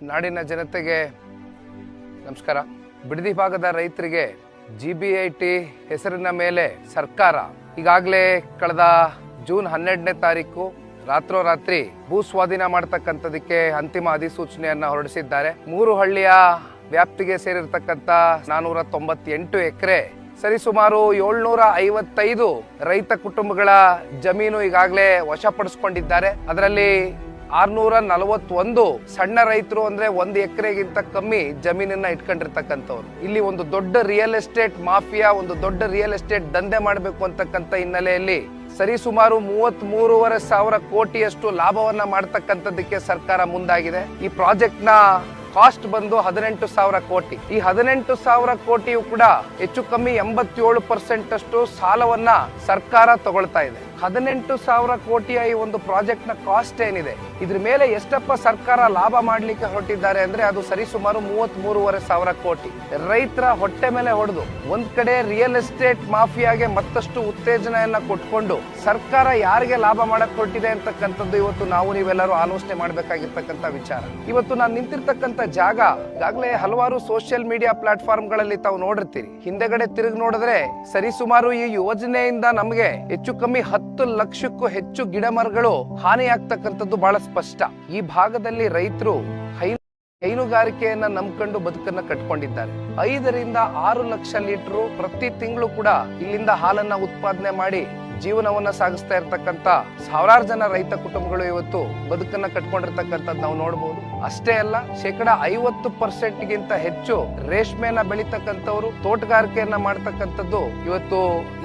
ನಾಡಿನ ಜನತೆಗೆ ನಮಸ್ಕಾರ. ಬಿಡದಿ ಭಾಗದ ರೈತರಿಗೆ GBIT ಹೆಸರಿನ ಮೇಲೆ ಸರ್ಕಾರ ಈಗಾಗಲೇ ಕಳೆದ ಜೂನ್ 12ನೇ ತಾರೀಕು ರಾತ್ರೋರಾತ್ರಿ ಭೂ ಸ್ವಾಧೀನ ಮಾಡತಕ್ಕಂಥದಕ್ಕೆ ಅಂತಿಮ ಅಧಿಸೂಚನೆಯನ್ನ ಹೊರಡಿಸಿದ್ದಾರೆ. 3 ಹಳ್ಳಿಯ ವ್ಯಾಪ್ತಿಗೆ ಸೇರಿರ್ತಕ್ಕಂಥ 498 ಎಕರೆ ಸರಿಸುಮಾರು 755 ರೈತ ಕುಟುಂಬಗಳ ಜಮೀನು ಈಗಾಗಲೇ ವಶಪಡಿಸಿಕೊಂಡಿದ್ದಾರೆ. ಅದರಲ್ಲಿ 641 ಸಣ್ಣ ರೈತರು ಅಂದ್ರೆ 1 ಎಕರೆಗಿಂತ ಕಮ್ಮಿ ಜಮೀನನ್ನ ಇಟ್ಕೊಂಡಿರ್ತಕ್ಕಂಥವ್ರು. ಇಲ್ಲಿ ಒಂದು ದೊಡ್ಡ ರಿಯಲ್ ಎಸ್ಟೇಟ್ ಮಾಫಿಯಾ, ಒಂದು ದೊಡ್ಡ ರಿಯಲ್ ಎಸ್ಟೇಟ್ ದಂಧೆ ಮಾಡಬೇಕು ಅಂತಕ್ಕಂಥ ಹಿನ್ನೆಲೆಯಲ್ಲಿ ಸರಿಸುಮಾರು 33,500 ಕೋಟಿಯಷ್ಟು ಲಾಭವನ್ನ ಮಾಡತಕ್ಕಂಥದ್ದಕ್ಕೆ ಸರ್ಕಾರ ಮುಂದಾಗಿದೆ. ಈ ಪ್ರಾಜೆಕ್ಟ್ ನ ಕಾಸ್ಟ್ ಬಂದು 18,000 ಕೋಟಿ. ಈ 18,000 ಕೋಟಿಯು ಕೂಡ ಹೆಚ್ಚು ಕಮ್ಮಿ 87% ಅಷ್ಟು ಸಾಲವನ್ನ ಸರ್ಕಾರ ತಗೊಳ್ತಾ ಇದೆ. 18,000 ಕೋಟಿಯ ಈ ಒಂದು ಪ್ರಾಜೆಕ್ಟ್ ನ ಕಾಸ್ಟ್ ಏನಿದೆ, ಇದ್ರ ಮೇಲೆ ಎಷ್ಟಪ್ಪ ಸರ್ಕಾರ ಲಾಭ ಮಾಡ್ಲಿಕ್ಕೆ ಹೊರಟಿದ್ದಾರೆ ಅಂದ್ರೆ ಅದು ಸರಿಸುಮಾರು 33,500 ಕೋಟಿ. ರೈತರ ಹೊಟ್ಟೆ ಮೇಲೆ ಹೊಡೆದು ಒಂದ್ ಕಡೆ ರಿಯಲ್ ಎಸ್ಟೇಟ್ ಮಾಫಿಯಾಗೆ ಮತ್ತಷ್ಟು ಉತ್ತೇಜನೆಯನ್ನ ಕೊಟ್ಕೊಂಡು ಸರ್ಕಾರ ಯಾರಿಗೆ ಲಾಭ ಮಾಡಕ್ ಹೊರಟಿದೆ ಅಂತಕ್ಕಂಥದ್ದು ಇವತ್ತು ನಾವು ನೀವೆಲ್ಲರೂ ಆಲೋಚನೆ ಮಾಡ್ಬೇಕಾಗಿರ್ತಕ್ಕಂಥ ವಿಚಾರ. ಇವತ್ತು ನಾನು ನಿಂತಿರ್ತಕ್ಕಂಥ ಜಾಗ ಈಗಾಗಲೇ ಹಲವಾರು ಸೋಷಿಯಲ್ ಮೀಡಿಯಾ ಪ್ಲಾಟ್ಫಾರ್ಮ್ ಗಳಲ್ಲಿ ತಾವು ನೋಡಿರ್ತೀರಿ. ಹಿಂದೆಗಡೆ ತಿರುಗಿ ನೋಡಿದ್ರೆ ಸರಿಸುಮಾರು ಈ ಯೋಜನೆಯಿಂದ ನಮಗೆ ಹೆಚ್ಚು ಕಮ್ಮಿ 10 ಲಕ್ಷಕ್ಕೂ ಹೆಚ್ಚು ಗಿಡ ಮರಗಳು ಹಾನಿಯಾಗ್ತಕ್ಕಂಥದ್ದು ಬಹಳ ಸ್ಪಷ್ಟ. ಈ ಭಾಗದಲ್ಲಿ ರೈತರು ಹೈನುಗಾರಿಕೆಯನ್ನ ನಂಬ್ಕೊಂಡು ಬದುಕನ್ನ ಕಟ್ಕೊಂಡಿದ್ದಾರೆ. 5 ರಿಂದ 6 ಲಕ್ಷ ಲೀಟರ್ ಪ್ರತಿ ತಿಂಗಳು ಕೂಡ ಇಲ್ಲಿಂದ ಹಾಲನ್ನ ಉತ್ಪಾದನೆ ಮಾಡಿ ಜೀವನವನ್ನ ಸಾಗಿಸ್ತಾ ಇರ್ತಕ್ಕಂಥ ಸಾವಿರಾರು ಜನ ರೈತ ಕುಟುಂಬಗಳು ಇವತ್ತು ಬದುಕನ್ನ ಕಟ್ಕೊಂಡಿರ್ತಕ್ಕಂಥದ್ದು ನಾವು ನೋಡಬಹುದು. ಅಷ್ಟೇ ಅಲ್ಲ, 50% ಗಿಂತ ಹೆಚ್ಚು ರೇಷ್ಮೆಯನ್ನ ಬೆಳೀತಕ್ಕಂಥವ್ರು, ತೋಟಗಾರಿಕೆಯನ್ನ ಮಾಡ್ತಕ್ಕಂಥದ್ದು ಇವತ್ತು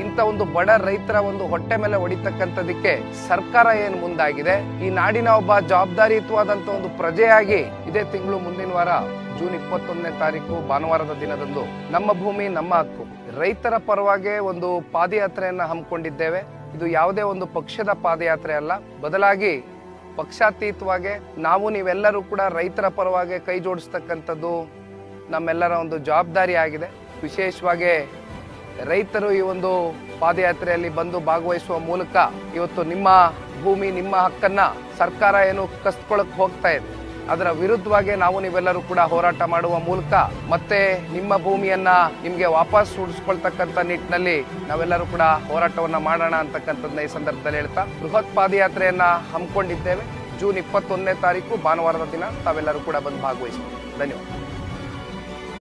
ಇಂಥ ಒಂದು ಬಡ ರೈತರ ಒಂದು ಹೊಟ್ಟೆ ಮೇಲೆ ಹೊಡಿತಕ್ಕಂಥದಕ್ಕೆ ಸರ್ಕಾರ ಏನು ಮುಂದಾಗಿದೆ. ಈ ನಾಡಿನ ಒಬ್ಬ ಜವಾಬ್ದಾರಿಯುತವಾದಂತ ಒಂದು ಪ್ರಜೆಯಾಗಿ ಇದೇ ತಿಂಗಳು ಮುಂದಿನ ವಾರ ಜೂನ್ 21ನೇ ತಾರೀಕು ಭಾನುವಾರದ ದಿನದಂದು ನಮ್ಮ ಭೂಮಿ ನಮ್ಮ ಹಕ್ಕು ರೈತರ ಪರವಾಗಿ ಒಂದು ಪಾದಯಾತ್ರೆಯನ್ನ ಹಮ್ಮಿಕೊಂಡಿದ್ದೇವೆ. ಇದು ಯಾವುದೇ ಒಂದು ಪಕ್ಷದ ಪಾದಯಾತ್ರೆ ಅಲ್ಲ, ಬದಲಾಗಿ ಪಕ್ಷಾತೀತವಾಗಿ ನಾವು ನೀವೆಲ್ಲರೂ ಕೂಡ ರೈತರ ಪರವಾಗಿ ಕೈ ಜೋಡಿಸ್ತಕ್ಕಂಥದ್ದು ನಮ್ಮೆಲ್ಲರ ಒಂದು ಜವಾಬ್ದಾರಿ ಆಗಿದೆ. ವಿಶೇಷವಾಗಿ ರೈತರು ಈ ಒಂದು ಪಾದಯಾತ್ರೆಯಲ್ಲಿ ಬಂದು ಭಾಗವಹಿಸುವ ಮೂಲಕ ಇವತ್ತು ನಿಮ್ಮ ಭೂಮಿ ನಿಮ್ಮ ಹಕ್ಕನ್ನ ಸರ್ಕಾರ ಏನು ಕಸ್ಕೊಳ್ಳಕ್ ಹೋಗ್ತಾ ಇದೆ, ಅದರ ವಿರುದ್ಧವಾಗಿ ನಾವು ನೀವೆಲ್ಲರೂ ಕೂಡ ಹೋರಾಟ ಮಾಡುವ ಮೂಲಕ ಮತ್ತೆ ನಿಮ್ಮ ಭೂಮಿಯನ್ನ ನಿಮ್ಗೆ ವಾಪಸ್ ಉಳಿಸ್ಕೊಳ್ತಕ್ಕಂಥ ನಿಟ್ಟಿನಲ್ಲಿ ನಾವೆಲ್ಲರೂ ಕೂಡ ಹೋರಾಟವನ್ನ ಮಾಡೋಣ ಅಂತಕ್ಕಂಥದ್ದನ್ನ ಈ ಸಂದರ್ಭದಲ್ಲಿ ಹೇಳ್ತಾ ಬೃಹತ್ ಪಾದಯಾತ್ರೆಯನ್ನ ಹಮ್ಮಿಕೊಂಡಿದ್ದೇವೆ. ಜೂನ್ 21ನೇ ತಾರೀಕು ಭಾನುವಾರದ ದಿನ ತಾವೆಲ್ಲರೂ ಕೂಡ ಬಂದು ಭಾಗವಹಿಸ್ತೀವಿ. ಧನ್ಯವಾದ.